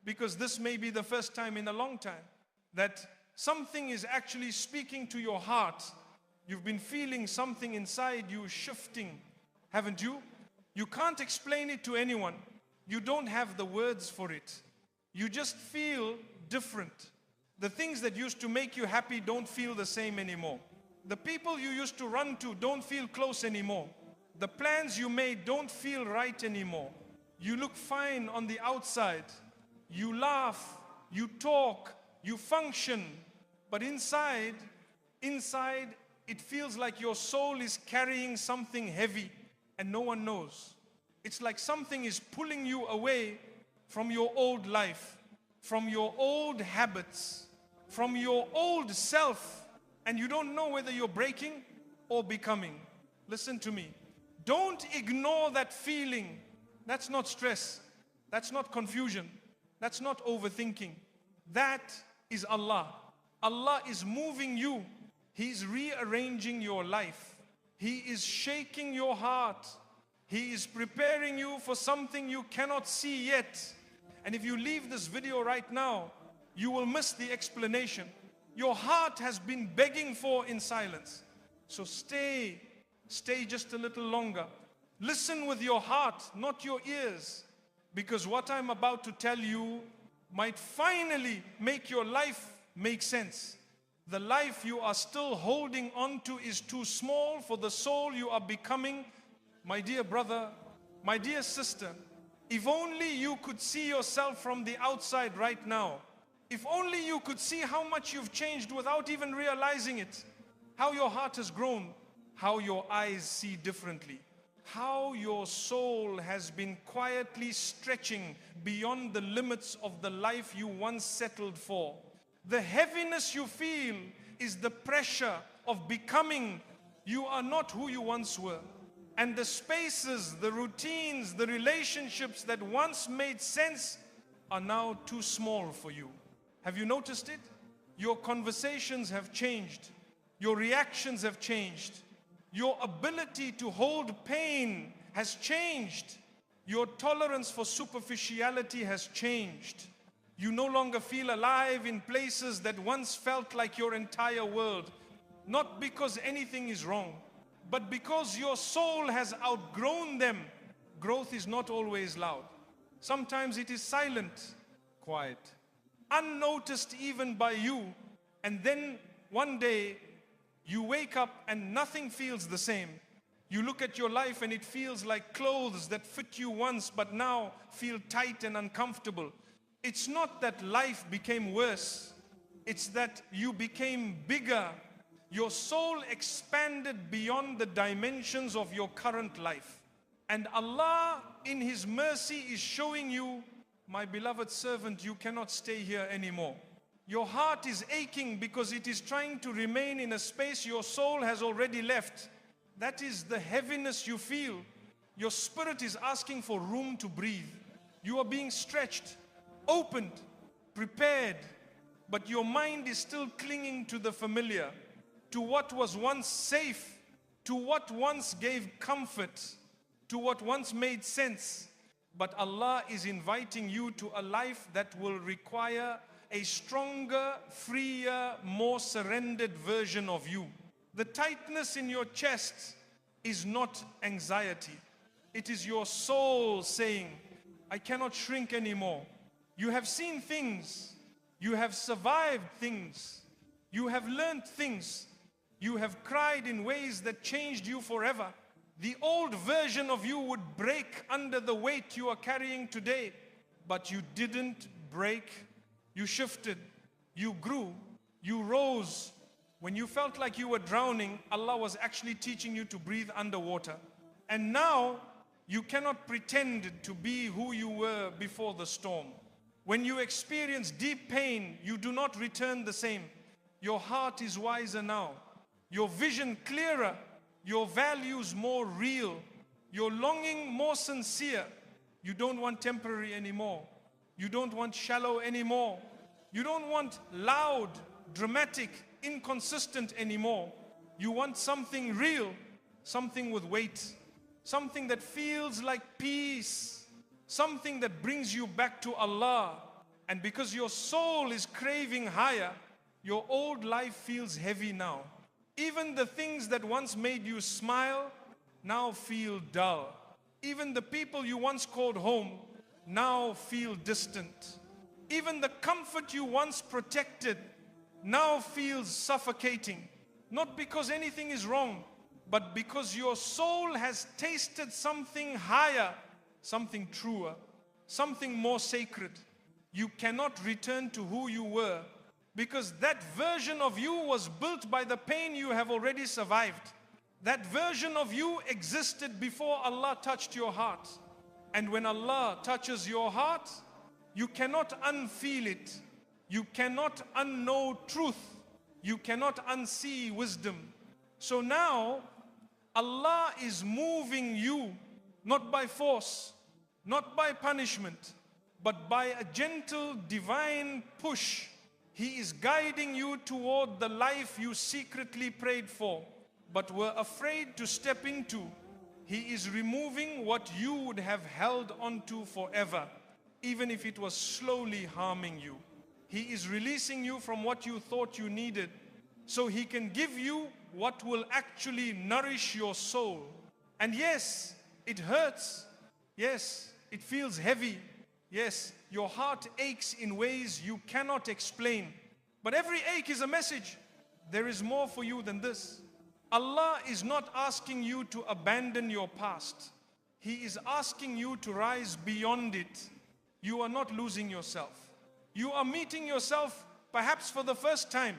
because this may be the first time in a long time that something is actually speaking to your heart. You've been feeling something inside you shifting, haven't you? You can't explain it to anyone. You don't have the words for it. You just feel different. The things that used to make you happy don't feel the same anymore. The people you used to run to don't feel close anymore. The plans you made don't feel right anymore. You look fine on the outside. You laugh, you talk, you function. But inside, it feels like your soul is carrying something heavy and no one knows. It's like something is pulling you away from your old life, from your old habits, from your old self, and you don't know whether you're breaking or becoming. Listen to me. Don't ignore that feeling. That's not stress. That's not confusion. That's not overthinking. That is Allah. Allah is moving you. He's rearranging your life. He is shaking your heart. He is preparing you for something you cannot see yet. And if you leave this video right now, you will miss the explanation. Your heart has been begging for in silence. So stay just a little longer. Listen with your heart, not your ears. Because what I'm about to tell you might finally make your life make sense. The life you are still holding on to is too small for the soul you are becoming. My dear brother, my dear sister, if only you could see yourself from the outside right now. If only you could see how much you've changed without even realizing it. How your heart has grown. How your eyes see differently. How your soul has been quietly stretching beyond the limits of the life you once settled for. The heaviness you feel is the pressure of becoming. You are not who you once were. And the spaces, the routines, the relationships that once made sense are now too small for you. Have you noticed it? Your conversations have changed. Your reactions have changed. Your ability to hold pain has changed. Your tolerance for superficiality has changed. You no longer feel alive in places that once felt like your entire world. Not because anything is wrong, but because your soul has outgrown them. Growth is not always loud. Sometimes it is silent, quiet, unnoticed even by you. And then one day, you wake up and nothing feels the same. You look at your life and it feels like clothes that fit you once but now feel tight and uncomfortable. It's not that life became worse. It's that you became bigger. Your soul expanded beyond the dimensions of your current life. And Allah in His mercy is showing you, my beloved servant, you cannot stay here anymore. Your heart is aching because it is trying to remain in a space your soul has already left. That is the heaviness you feel. Your spirit is asking for room to breathe. You are being stretched, opened, prepared, but your mind is still clinging to the familiar, to what was once safe, to what once gave comfort, to what once made sense. But Allah is inviting you to a life that will require a stronger, freer, more surrendered version of you. The tightness in your chest is not anxiety. It is your soul saying, I cannot shrink anymore. You have seen things. You have survived things. You have learned things. You have cried in ways that changed you forever. The old version of you would break under the weight you are carrying today. But you didn't break. You shifted, you grew, you rose. When you felt like you were drowning, Allah was actually teaching you to breathe underwater. And now, you cannot pretend to be who you were before the storm. When you experience deep pain, you do not return the same. Your heart is wiser now. Your vision clearer. Your values more real. Your longing more sincere. You don't want temporary anymore. You don't want shallow anymore. You don't want loud, dramatic, inconsistent anymore. You want something real, something with weight, something that feels like peace, something that brings you back to Allah. And because your soul is craving higher, your old life feels heavy now. Even the things that once made you smile now feel dull. Even the people you once called home now feel distant. Even the comfort you once protected now feels suffocating. Not because anything is wrong, but because your soul has tasted something higher, something truer, something more sacred. You cannot return to who you were, because that version of you was built by the pain you have already survived. That version of you existed before Allah touched your heart. And when Allah touches your heart, you cannot unfeel it. You cannot unknow truth. You cannot unsee wisdom. So now, Allah is moving you, not by force, not by punishment, but by a gentle divine push. He is guiding you toward the life you secretly prayed for, but were afraid to step into. He is removing what you would have held onto forever, even if it was slowly harming you. He is releasing you from what you thought you needed, so He can give you what will actually nourish your soul. And yes, it hurts. Yes, it feels heavy. Yes, your heart aches in ways you cannot explain. But every ache is a message. There is more for you than this. Allah is not asking you to abandon your past. He is asking you to rise beyond it. You are not losing yourself. You are meeting yourself perhaps for the first time.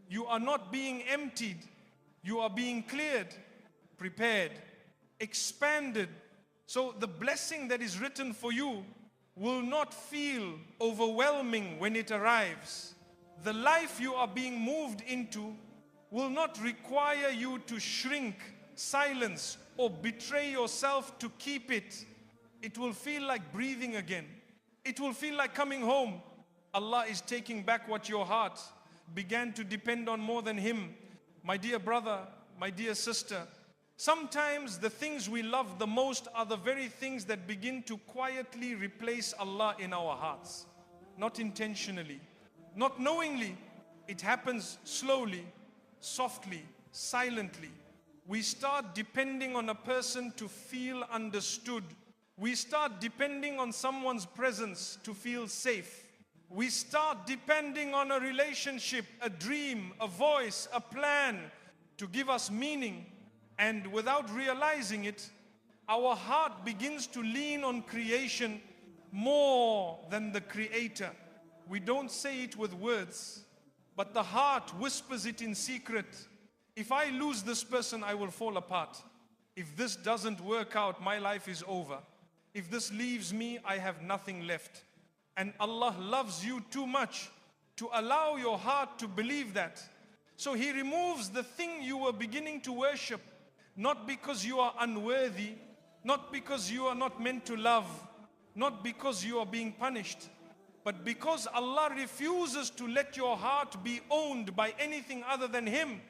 You are not being emptied. You are being cleared, prepared, expanded. So the blessing that is written for you will not feel overwhelming when it arrives. The life you are being moved into will not require you to shrink, silence, or betray yourself to keep it. It will feel like breathing again. It will feel like coming home. Allah is taking back what your heart began to depend on more than Him. My dear brother, my dear sister, sometimes the things we love the most are the very things that begin to quietly replace Allah in our hearts. Not intentionally, not knowingly. It happens slowly, softly, silently. We start depending on a person to feel understood. We start depending on someone's presence to feel safe. We start depending on a relationship, a dream, a voice, a plan to give us meaning. And without realizing it, our heart begins to lean on creation more than the Creator. We don't say it with words, but the heart whispers it in secret. If I lose this person, I will fall apart. If this doesn't work out, my life is over. If this leaves me, I have nothing left. And Allah loves you too much to allow your heart to believe that. So He removes the thing you were beginning to worship, not because you are unworthy, not because you are not meant to love, not because you are being punished, but because Allah refuses to let your heart be owned by anything other than Him.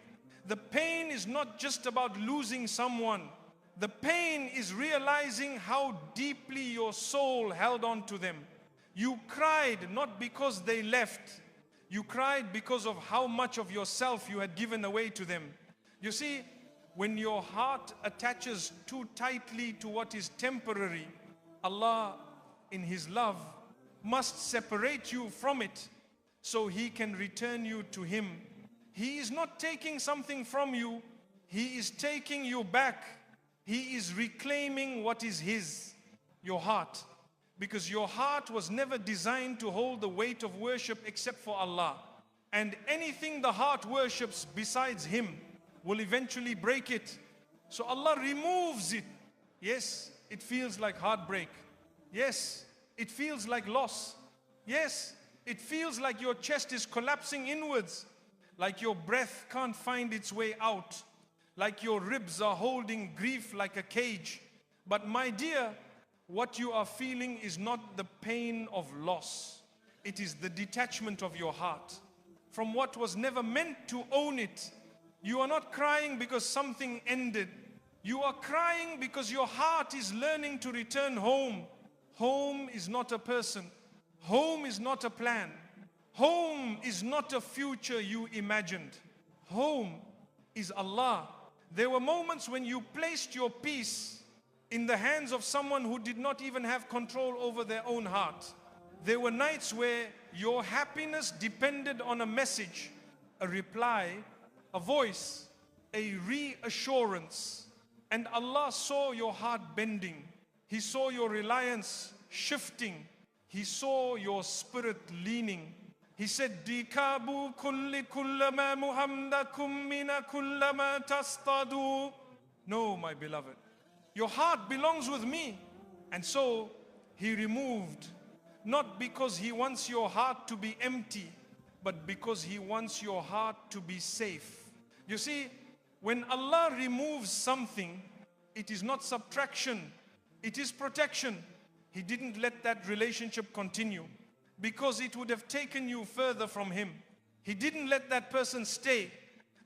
The pain is not just about losing someone. The pain is realizing how deeply your soul held on to them. You cried not because they left. You cried because of how much of yourself you had given away to them. You see, when your heart attaches too tightly to what is temporary, Allah, in His love, must separate you from it so He can return you to Him. He is not taking something from you. He is taking you back. He is reclaiming what is His, your heart. Because your heart was never designed to hold the weight of worship except for Allah. And anything the heart worships besides Him will eventually break it. So Allah removes it. Yes, it feels like heartbreak. Yes, it feels like loss. Yes, it feels like your chest is collapsing inwards, like your breath can't find its way out, like your ribs are holding grief like a cage. But my dear, what you are feeling is not the pain of loss. It is the detachment of your heart from what was never meant to own it. You are not crying because something ended. You are crying because your heart is learning to return home. Home is not a person. Home is not a plan. Home is not a future you imagined. Home is Allah. There were moments when you placed your peace in the hands of someone who did not even have control over their own heart. There were nights where your happiness depended on a message, a reply, a voice, a reassurance. And Allah saw your heart bending. He saw your reliance shifting. He saw your spirit leaning. He said, Dikabu kulli kullama muhamdakum mina kullama tastadu. No, my beloved, your heart belongs with me. And so He removed, not because He wants your heart to be empty, but because He wants your heart to be safe. You see, when Allah removes something, it is not subtraction, it is protection. He didn't let that relationship continue because it would have taken you further from Him. He didn't let that person stay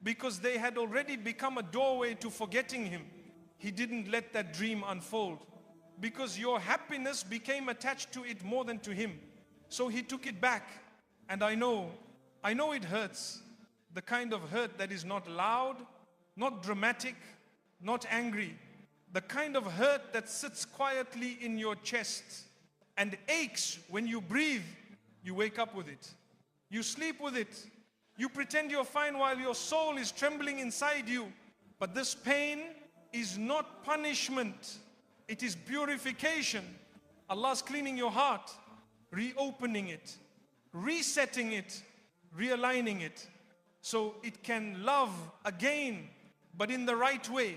because they had already become a doorway to forgetting Him. He didn't let that dream unfold because your happiness became attached to it more than to Him. So He took it back. And I know it hurts. The kind of hurt that is not loud, not dramatic, not angry. The kind of hurt that sits quietly in your chest and aches when you breathe. You wake up with it. You sleep with it. You pretend you're fine while your soul is trembling inside you. But this pain is not punishment. It is purification. Allah's cleaning your heart, reopening it, resetting it, realigning it, so it can love again, but in the right way.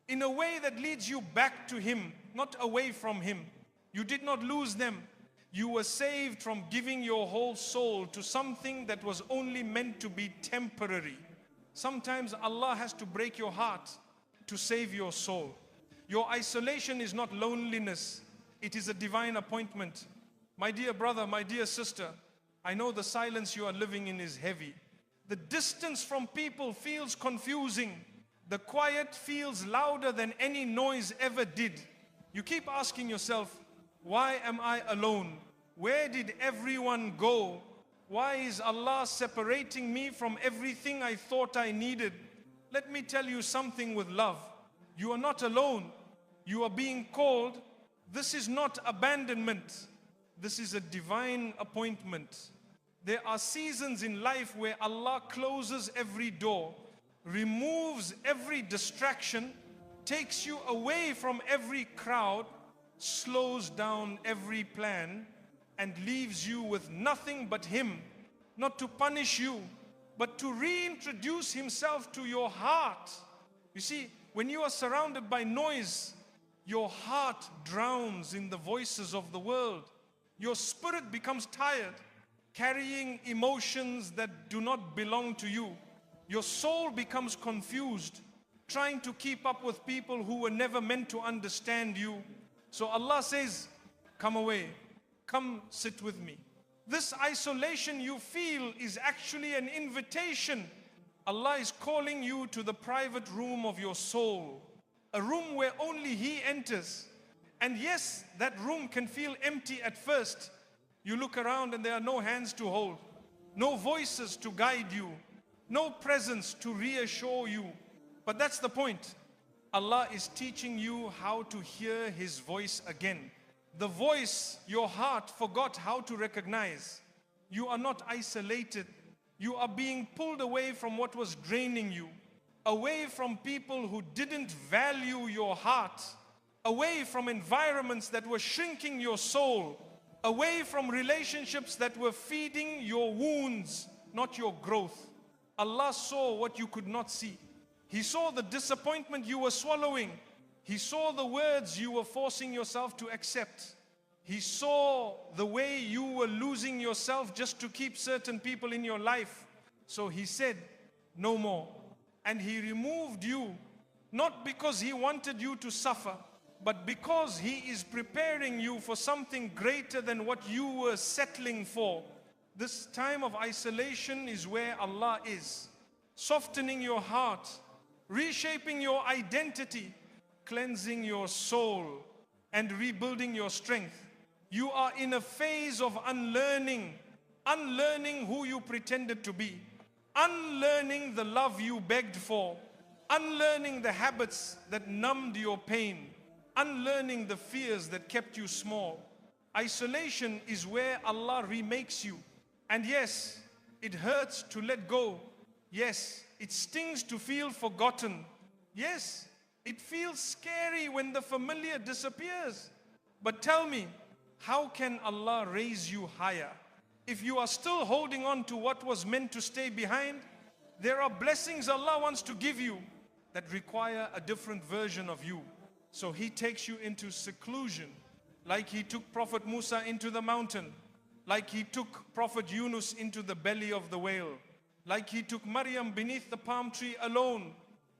In a way that leads you back to Him, not away from Him. You did not lose them. You were saved from giving your whole soul to something that was only meant to be temporary. Sometimes Allah has to break your heart to save your soul. Your isolation is not loneliness. It is a divine appointment. My dear brother, my dear sister, I know the silence you are living in is heavy. The distance from people feels confusing. The quiet feels louder than any noise ever did. You keep asking yourself, why am I alone? Where did everyone go? Why is Allah separating me from everything I thought I needed? Let me tell you something with love. You are not alone. You are being called. This is not abandonment. This is a divine appointment. There are seasons in life where Allah closes every door, removes every distraction, takes you away from every crowd, slows down every plan, and leaves you with nothing but Him, not to punish you, but to reintroduce Himself to your heart. You see, when you are surrounded by noise, your heart drowns in the voices of the world. Your spirit becomes tired, carrying emotions that do not belong to you. Your soul becomes confused, trying to keep up with people who were never meant to understand you. So Allah says, come away, come sit with me. This isolation you feel is actually an invitation. Allah is calling you to the private room of your soul, a room where only He enters. And yes, that room can feel empty at first. You look around and there are no hands to hold, no voices to guide you, no presence to reassure you. But that's the point. Allah is teaching you how to hear His voice again. The voice your heart forgot how to recognize. You are not isolated. You are being pulled away from what was draining you, away from people who didn't value your heart, away from environments that were shrinking your soul, away from relationships that were feeding your wounds, not your growth. Allah saw what you could not see. He saw the disappointment you were swallowing. He saw the words you were forcing yourself to accept. He saw the way you were losing yourself just to keep certain people in your life. So He said, no more. And He removed you, not because He wanted you to suffer, but because He is preparing you for something greater than what you were settling for. This time of isolation is where Allah is, softening your heart, reshaping your identity, cleansing your soul, and rebuilding your strength. You are in a phase of unlearning. Unlearning who you pretended to be. Unlearning the love you begged for. Unlearning the habits that numbed your pain. Unlearning the fears that kept you small. Isolation is where Allah remakes you. And yes, it hurts to let go. Yes, it stings to feel forgotten. Yes, it feels scary when the familiar disappears. But tell me, how can Allah raise you higher? If you are still holding on to what was meant to stay behind, there are blessings Allah wants to give you that require a different version of you. So He takes you into seclusion, like He took Prophet Musa into the mountain, like He took Prophet Yunus into the belly of the whale, like He took Maryam beneath the palm tree alone.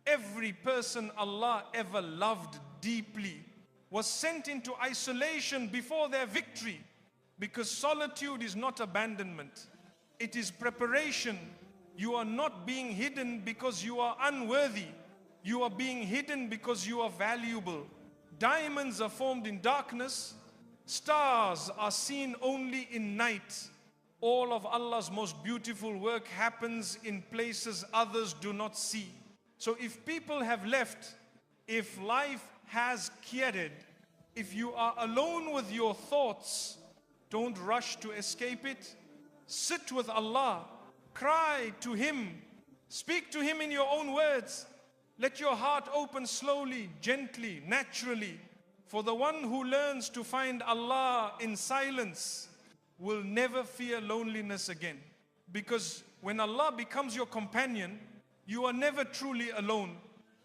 Every person Allah ever loved deeply was sent into isolation before their victory, because solitude is not abandonment. It is preparation. You are not being hidden because you are unworthy. You are being hidden because you are valuable. Diamonds are formed in darkness. Stars are seen only in night. All of Allah's most beautiful work happens in places others do not see. So if people have left, if life has quieted, if you are alone with your thoughts, don't rush to escape it. Sit with Allah. Cry to Him. Speak to Him in your own words. Let your heart open slowly, gently, naturally. For the one who learns to find Allah in silence will never fear loneliness again. Because when Allah becomes your companion, you are never truly alone.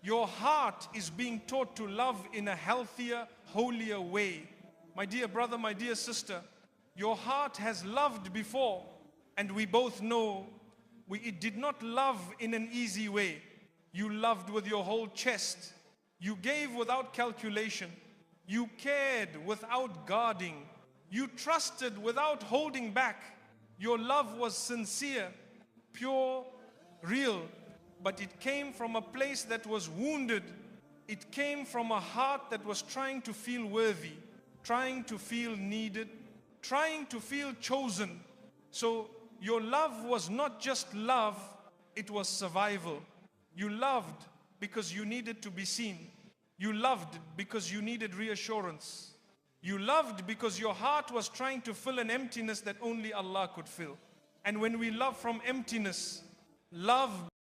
Your heart is being taught to love in a healthier, holier way. My dear brother, my dear sister, your heart has loved before, and we both know it did not love in an easy way. You loved with your whole chest. You gave without calculation. You cared without guarding. You trusted without holding back. Your love was sincere, pure, real, but it came from a place that was wounded. It came from a heart that was trying to feel worthy, trying to feel needed, trying to feel chosen. So your love was not just love, it was survival. You loved because you needed to be seen. You loved because you needed reassurance. You loved because your heart was trying to fill an emptiness that only Allah could fill. And when we love from emptiness, love